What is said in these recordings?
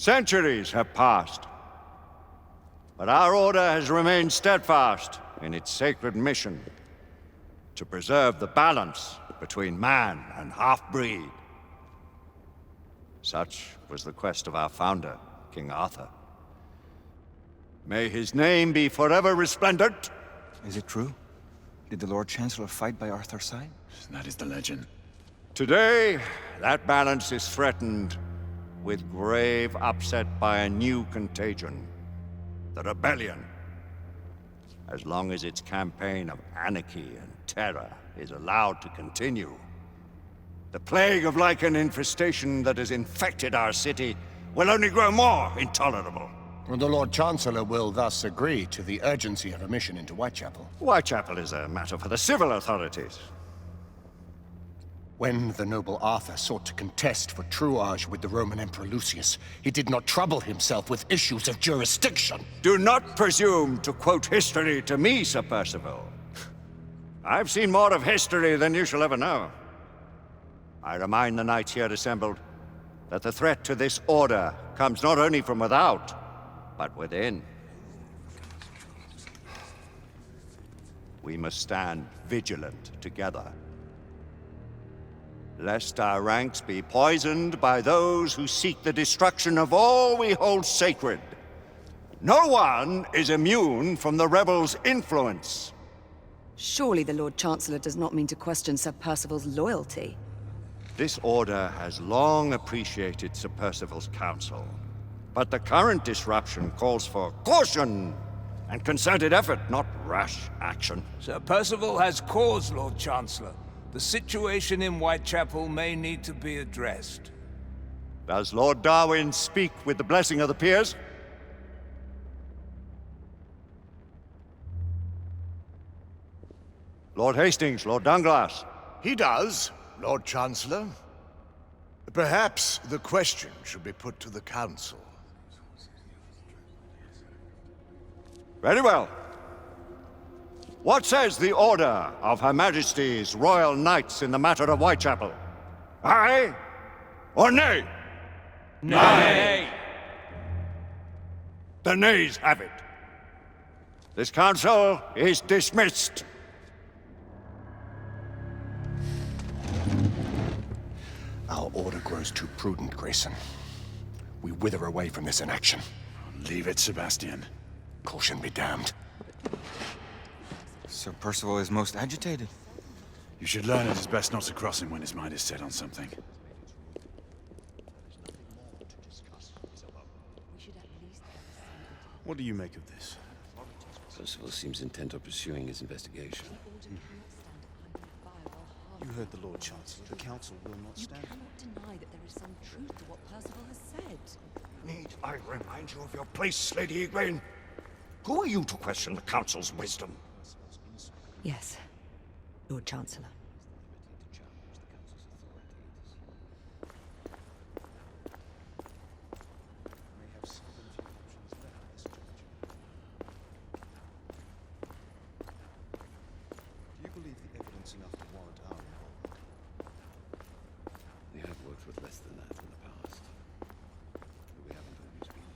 Centuries have passed, but our order has remained steadfast in its sacred mission to preserve the balance between man and half-breed. Such was the quest of our founder, King Arthur. May his name be forever resplendent. Is it true? Did the Lord Chancellor fight by Arthur's side? That is the legend. Today, that balance is threatened with grave upset by a new contagion, the rebellion. As long as its campaign of anarchy and terror is allowed to continue, the plague of lichen infestation that has infected our city will only grow more intolerable. The Lord Chancellor will thus agree to the urgency of a mission into Whitechapel. Whitechapel is a matter for the civil authorities. When the noble Arthur sought to contest for truage with the Roman Emperor Lucius, he did not trouble himself with issues of jurisdiction. Do not presume to quote history to me, Sir Percival. I've seen more of history than you shall ever know. I remind the knights here assembled that the threat to this order comes not only from without, but within. We must stand vigilant together, lest our ranks be poisoned by those who seek the destruction of all we hold sacred. No one is immune from the rebels' influence. Surely the Lord Chancellor does not mean to question Sir Percival's loyalty. This order has long appreciated Sir Percival's counsel, but the current disruption calls for caution and concerted effort, not rash action. Sir Percival has cause, Lord Chancellor. The situation in Whitechapel may need to be addressed. Does Lord Darwin speak with the blessing of the peers? Lord Hastings, Lord Dunglass. He does, Lord Chancellor. Perhaps the question should be put to the Council. Very well. What says the Order of Her Majesty's Royal Knights in the matter of Whitechapel? Aye or nay? Nay! The nays have it. This council is dismissed. Our order grows too prudent, Grayson. We wither away from this inaction. Leave it, Sebastian. Caution be damned. Sir Percival is most agitated. You should learn it is best not to cross him when his mind is set on something. What do you make of this? Percival seems intent on pursuing his investigation. You heard the Lord Chancellor. The Council will not stand. You cannot deny that there is some truth to what Percival has said. Need I remind you of your place, Lady Egwene? Who are you to question the Council's wisdom? Yes, Lord Chancellor. Do you believe the evidence enough to warrant our involvement? We have worked with less than that in the past. But we haven't always been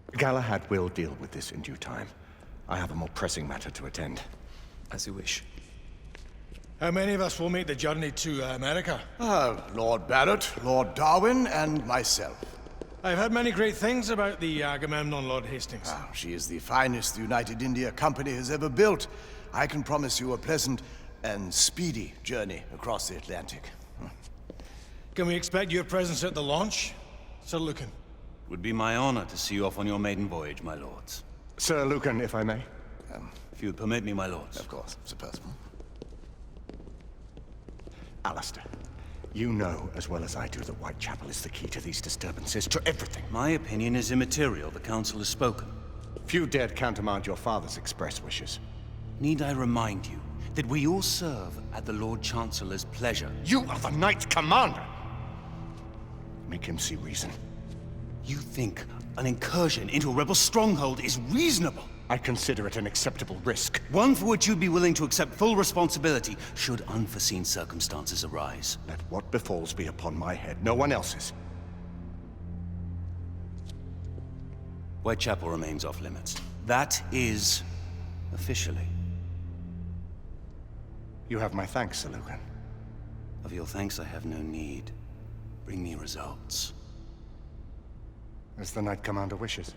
right. Galahad will deal with this in due time. I have a more pressing matter to attend. As you wish. How many of us will make the journey to America? Lord Barrett, Lord Darwin, and myself. I've heard many great things about the Agamemnon, Lord Hastings. She is the finest the United India Company has ever built. I can promise you a pleasant and speedy journey across the Atlantic. Can we expect your presence at the launch, Sir Lucan? Would be my honor to see you off on your maiden voyage, my lords. Sir Lucan, if I may. If you'd permit me, my lords. Of course, Sir Percival. Alistair, you know as well as I do that Whitechapel is the key to these disturbances, to everything. My opinion is immaterial. The Council has spoken. Few dared countermand your father's express wishes. Need I remind you that we all serve at the Lord Chancellor's pleasure? You are the Knight Commander! Make him see reason. You think an incursion into a rebel stronghold is reasonable? I consider it an acceptable risk. One for which you'd be willing to accept full responsibility should unforeseen circumstances arise. Let what befalls be upon my head, no one else's. Whitechapel remains off limits. That is officially. You have my thanks, Sir Lucan. Of your thanks I have no need. Bring me results. As the Knight Commander wishes.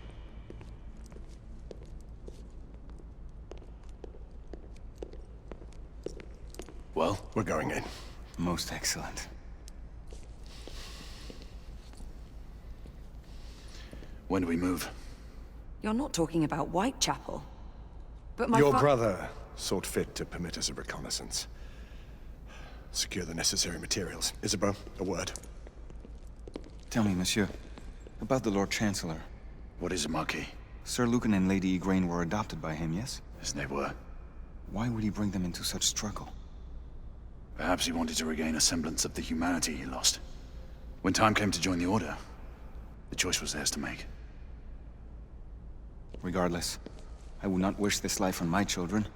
Well, we're going in. Most excellent. When do we move? You're not talking about Whitechapel. But my Your brother sought fit to permit us a reconnaissance. Secure the necessary materials. Isabeau, a word. Tell me, monsieur, about the Lord Chancellor. What is it, Marquis? Sir Lucan and Lady Igraine were adopted by him, yes? Yes, they were. Why would he bring them into such struggle? Perhaps he wanted to regain a semblance of the humanity he lost. When time came to join the Order, the choice was theirs to make. Regardless, I would not wish this life on my children.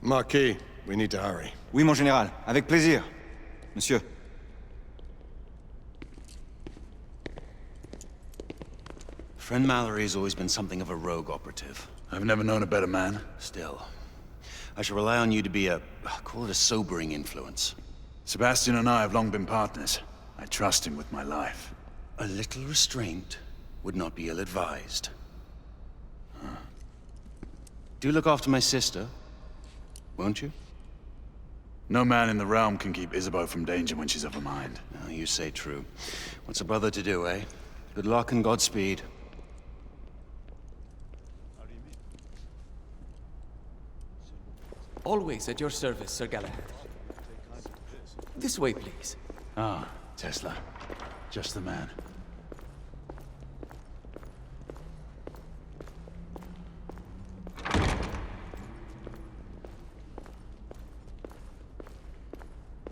Marquis, we need to hurry. Oui, mon général. Avec plaisir. Monsieur. Friend Mallory has always been something of a rogue operative. I've never known a better man. Still, I shall rely on you to be call it a sobering influence. Sebastian and I have long been partners. I trust him with my life. A little restraint would not be ill-advised. Do look after my sister, won't you? No man in the realm can keep Isabeau from danger when she's of a mind. Oh, you say true. What's a brother to do, eh? Good luck and Godspeed. Always at your service, Sir Galahad. This way, please. Ah, Tesla. Just the man.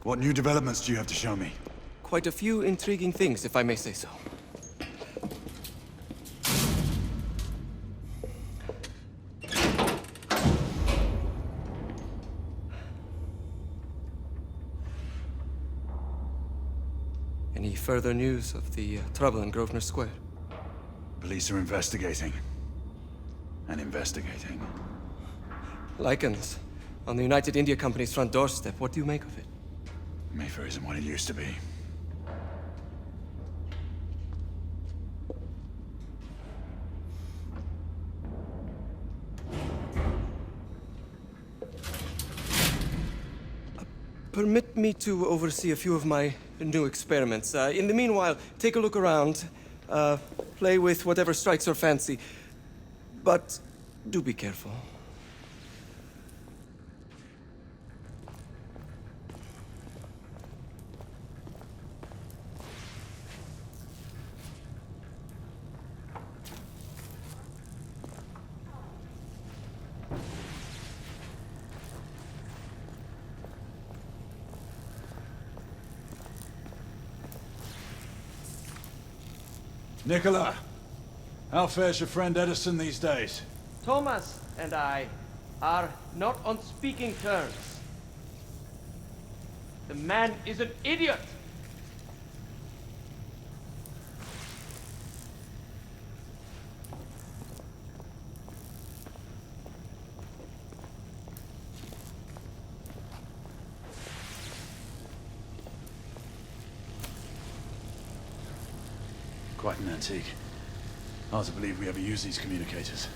What new developments do you have to show me? Quite a few intriguing things, if I may say so. Any further news of the trouble in Grosvenor Square? Police are investigating. And investigating. Lycans, on the United India Company's front doorstep. What do you make of it? Mayfair isn't what it used to be. Permit me to oversee a few of my new experiments. In the meanwhile, take a look around. Play with whatever strikes your fancy. But do be careful. Nicola, how fares your friend Edison these days? Thomas and I are not on speaking terms. The man is an idiot! Quite an antique. Hard to believe we ever use these communicators.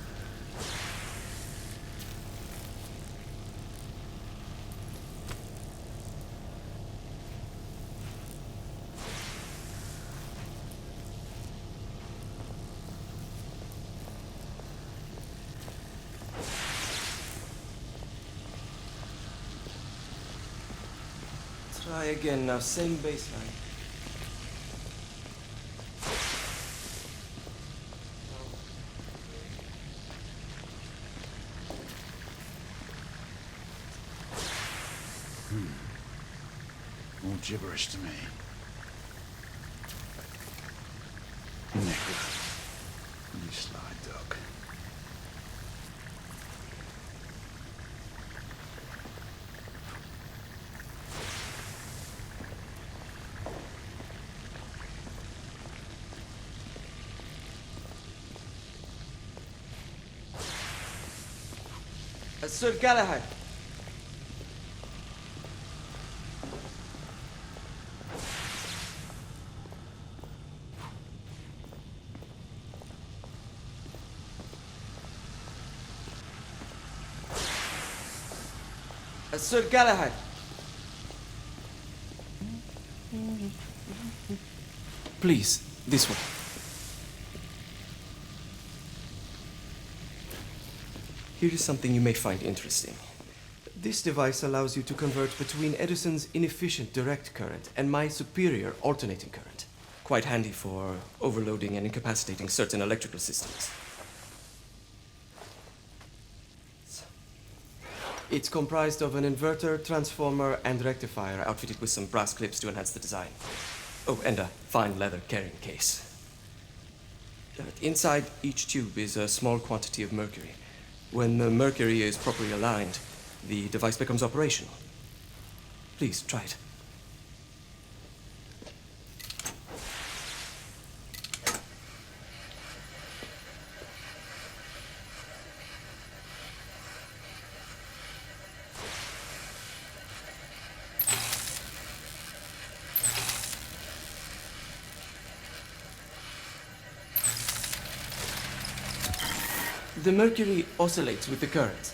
Try again now, same baseline. All gibberish to me. Nicola, you sly duck. Sir Galahad. Sir Galahad. Please, this way. Here is something you may find interesting. This device allows you to convert between Edison's inefficient direct current and my superior alternating current. Quite handy for overloading and incapacitating certain electrical systems. It's comprised of an inverter, transformer, and rectifier outfitted with some brass clips to enhance the design. Oh, and a fine leather carrying case. Inside each tube is a small quantity of mercury. When the mercury is properly aligned, the device becomes operational. Please, try it. The mercury oscillates with the current.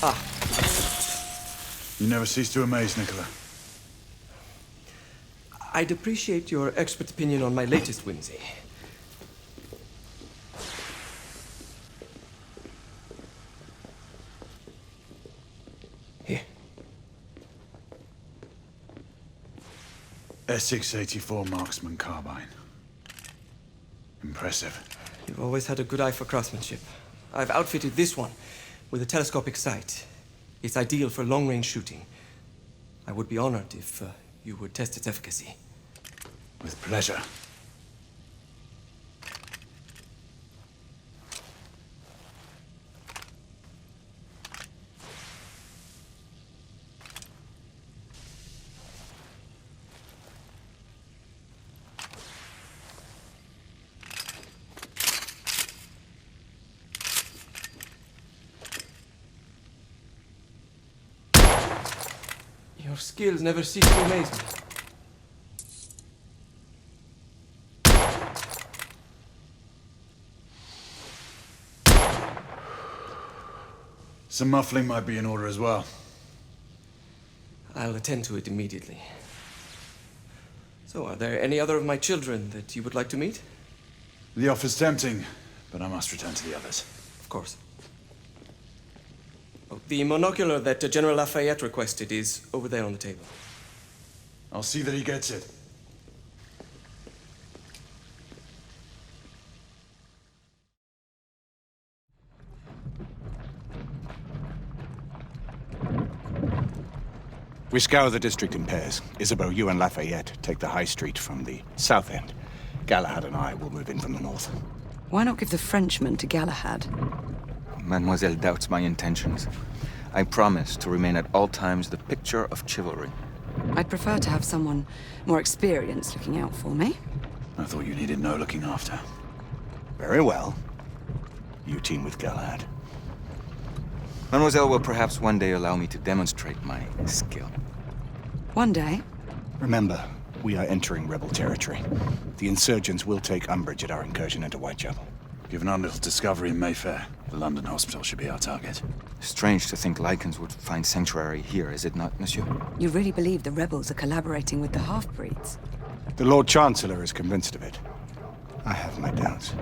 Ah. You never cease to amaze, Nicola. I'd appreciate your expert opinion on my latest whimsy. Here. S684 Marksman Carbine. Impressive. You've always had a good eye for craftsmanship. I've outfitted this one with a telescopic sight. It's ideal for long-range shooting. I would be honored if you would test its efficacy. With pleasure. Your skills never cease to amaze me. Some muffling might be in order as well. I'll attend to it immediately. So, are there any other of my children that you would like to meet? The offer's tempting, but I must return to the others. Of course. Oh, the monocular that General Lafayette requested is over there on the table. I'll see that he gets it. We scour the district in pairs. Isabeau, you and Lafayette take the high street from the south end. Galahad and I will move in from the north. Why not give the Frenchman to Galahad? Mademoiselle doubts my intentions. I promise to remain at all times the picture of chivalry. I'd prefer to have someone more experienced looking out for me. I thought you needed no looking after. Very well. You team with Galahad. Mademoiselle will perhaps one day allow me to demonstrate my skill. One day? Remember, we are entering rebel territory. The insurgents will take umbrage at our incursion into Whitechapel. Given our little discovery in Mayfair, the London hospital should be our target. Strange to think Lycans would find sanctuary here, is it not, monsieur? You really believe the rebels are collaborating with the half-breeds? The Lord Chancellor is convinced of it. I have my doubts.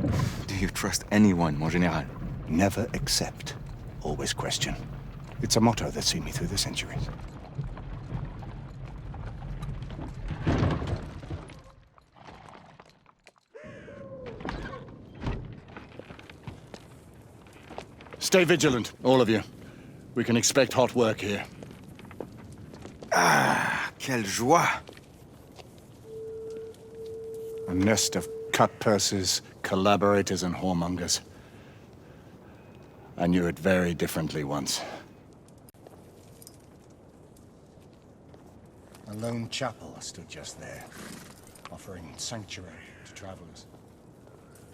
Do you trust anyone, mon général? Never accept. Always question. It's a motto that's seen me through the centuries. Stay vigilant, all of you. We can expect hot work here. Ah, quelle joie! A nest of cut-purses, collaborators, and whoremongers. I knew it very differently once. A lone chapel stood just there, offering sanctuary to travelers.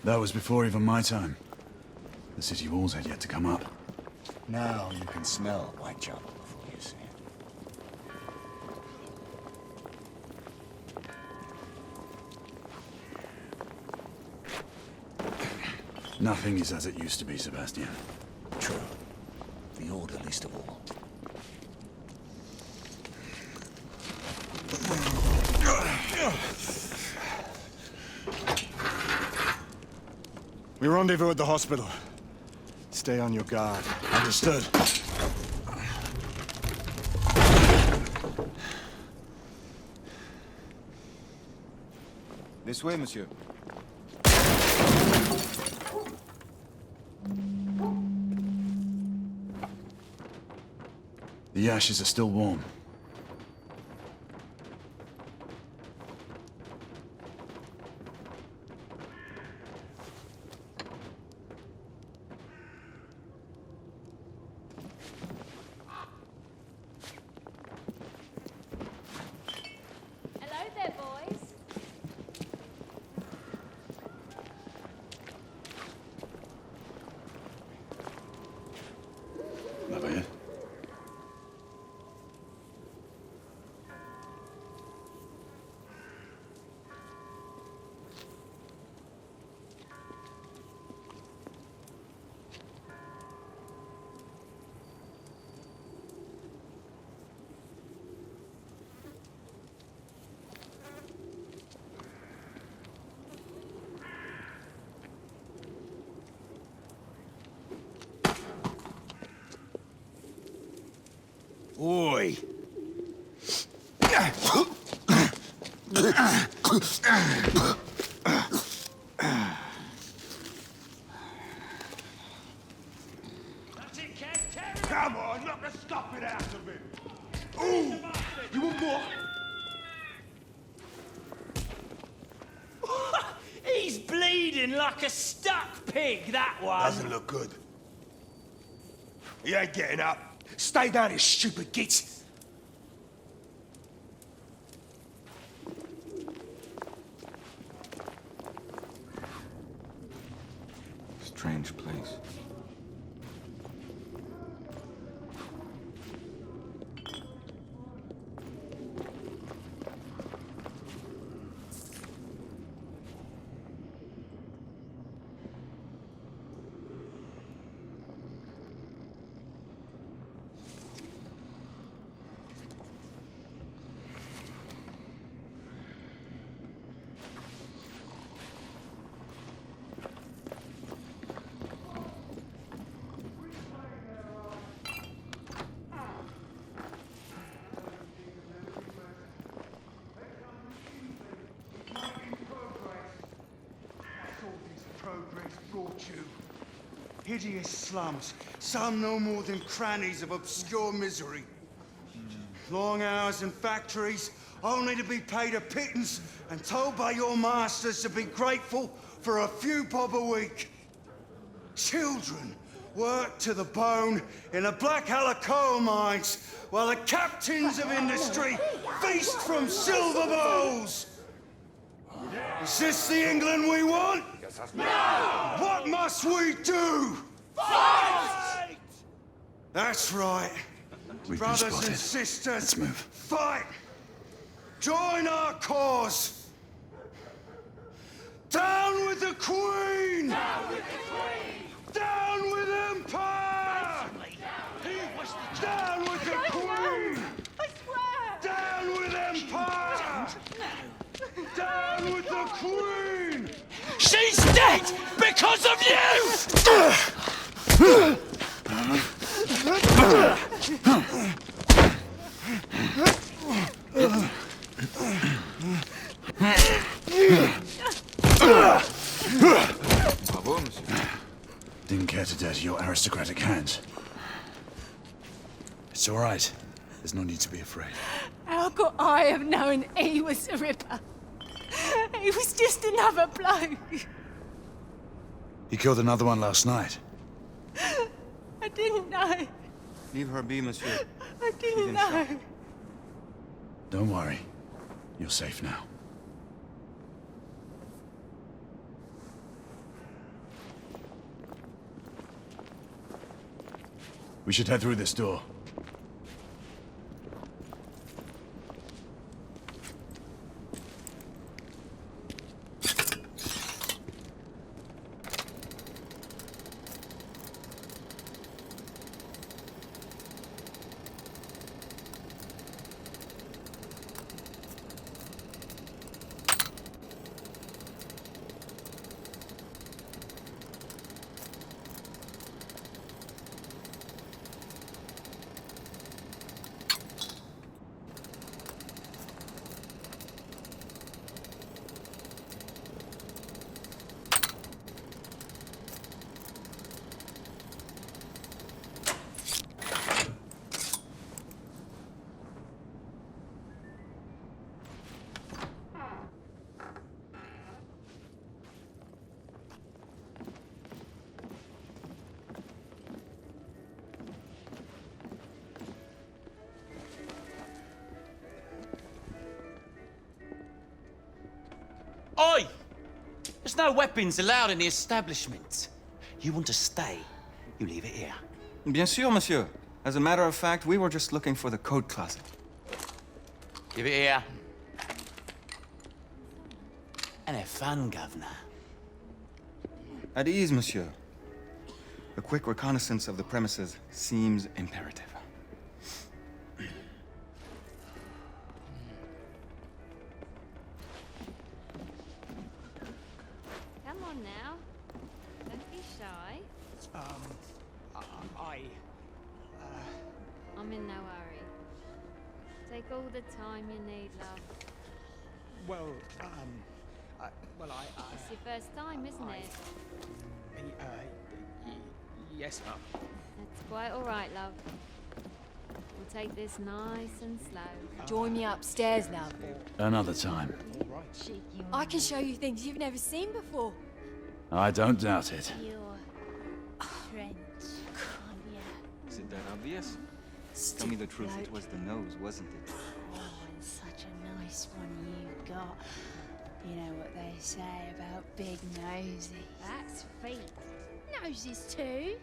That was before even my time. The city walls had yet to come up. Now you can smell Whitechapel before you see it. Nothing is as it used to be, Sebastian. True. The Order least of all. We rendezvous at the hospital. Stay on your guard. Understood. This way, monsieur. The ashes are still warm. Hello there, boys. Never yet. Oi! Come on, knock the stuffing out of him! Ooh! You want more? He's bleeding like a stuck pig, that one. Doesn't look good. He ain't getting up. Stay down, you stupid git! Strange place. Brought you. Hideous slums, some no more than crannies of obscure misery. Long hours in factories, only to be paid a pittance and told by your masters to be grateful for a few bob a week. Children worked to the bone in the Blackhallow coal mines, while the captains of industry feast from silver bowls. Is this the England we want? No! What must we do? Fight! That's right. We've been Brothers spotted. and sisters, Let's move. fight! Join our cause! Down with the Queen! Down with the Queen! Down with Empire! Down with the Queen! I swear! Down with Empire! Down with the Queen! She's dead because of you! Bravo, monsieur. Didn't care to dirty your aristocratic hands. It's all right. There's no need to be afraid. How could I have known he was the Ripper? He was just another bloke. He killed another one last night. I didn't know. Leave her be, monsieur. I didn't know. Don't worry. You're safe now. We should head through this door. Oi! There's no weapons allowed in the establishment. You want to stay, you leave it here. Bien sûr, monsieur. As a matter of fact, we were just looking for the coat closet. Give it here. And have fun, governor. At ease, monsieur. A quick reconnaissance of the premises seems imperative. Come on now. Don't be shy. I'm in no hurry. Take all the time you need, love. Well, It's your first time, isn't it? yes, ma'am. That's quite all right, love. We'll take this nice and slow. Join me upstairs, love. Another time. I can show you things you've never seen before. I don't doubt it. You're French, aren't you? Is it that obvious? Tell me the truth, it was the nose, wasn't it? Oh, and such a nice one you've got. You know what they say about big nosy. That's feet. Noses too.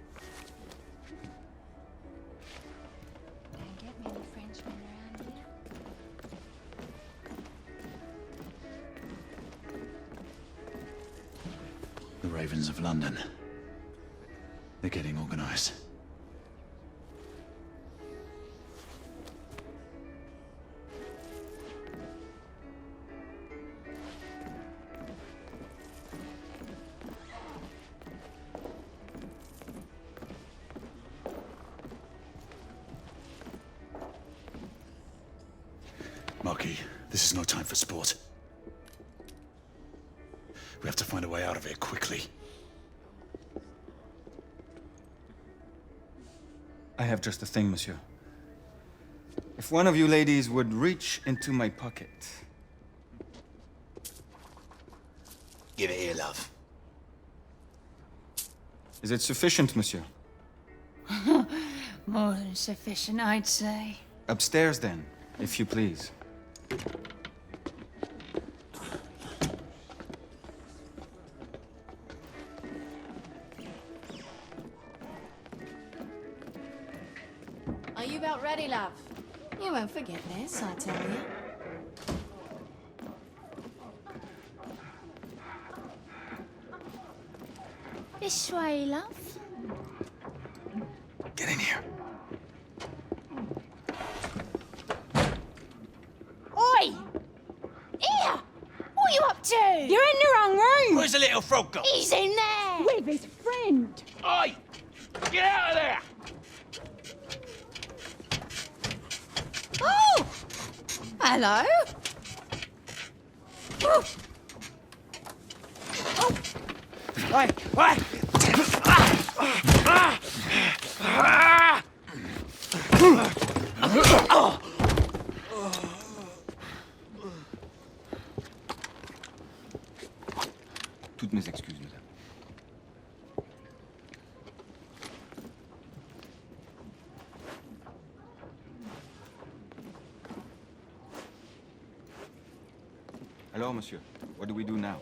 Don't get many Frenchmen around here. The Ravens of London. They're getting organized. Marquis, this is no time for sport. We have to find a way out of here quickly. I have just the thing, monsieur. If one of you ladies would reach into my pocket. Give it here, love. Is it sufficient, monsieur? More than sufficient, I'd say. Upstairs, then, if you please. Are you about ready, love? You won't forget this, I tell you. This way, love. Get in here. Oi! Here! What are you up to? You're in the wrong room! Where's the little frog gone? He's in there! With his friend! Oi! Get out of there! Oh! Hello? Oh! Oi! Oi! Toutes mes excuses, madame. Alors, monsieur, what do we do now?